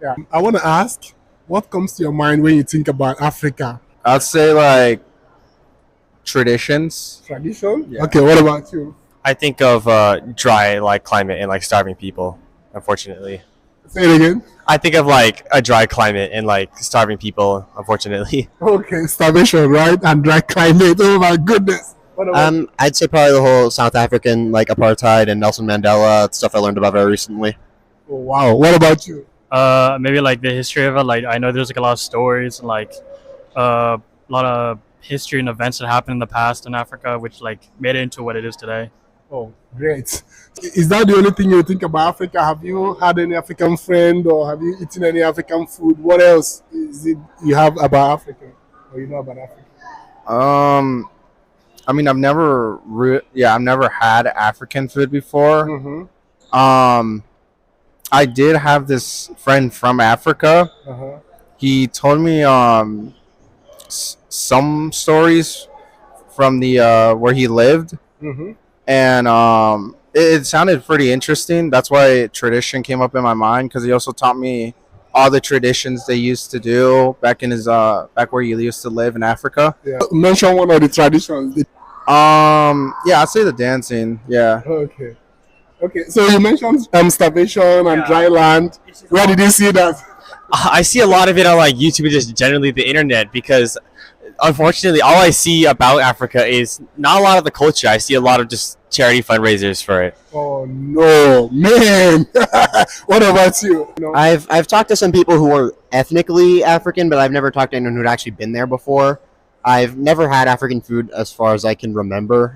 Yeah. I want to ask, what comes to your mind when you think about Africa? I'd say like traditions. Tradition? Yeah. Okay, what about you? I think of dry like climate and like starving people. Unfortunately, Say it again. I think of like a dry climate and like starving people. Unfortunately, Okay, starvation, right? And dry climate. Oh my goodness. What about I'd say probably the whole South African like apartheid and Nelson Mandela stuff I learned about very recently. Oh, wow. What about you? Maybe like the history of it. Like I know there's like a lot of stories and like a lot of history and events that happened in the past in Africa, which like made it into what it is today. Oh, great. Is that the only thing you think about Africa? Have you had any African friend or have you eaten any African food? What else is it you have about Africa or you know about Africa? I mean, I've never had African food before. Mm-hmm. I did have this friend from Africa. Uh-huh. He told me some stories from the where he lived, Mm-hmm. and it sounded pretty interesting. That's why tradition came up in my mind because he also taught me all the traditions they used to do back in his back where he used to live in Africa. Yeah. Mention one of the traditions. Yeah, I'd say the dancing. Yeah. Okay. Okay. So you mentioned starvation and Yeah. dry land. Where did you see that? I see a lot of it on like YouTube and just generally the internet because unfortunately all I see about Africa is not a lot of the culture. I see a lot of just charity fundraisers for it. Oh no, man. What about you? No. I've talked to some people who are ethnically African, but I've never talked to anyone who'd actually been there before. I've never had African food as far as I can remember.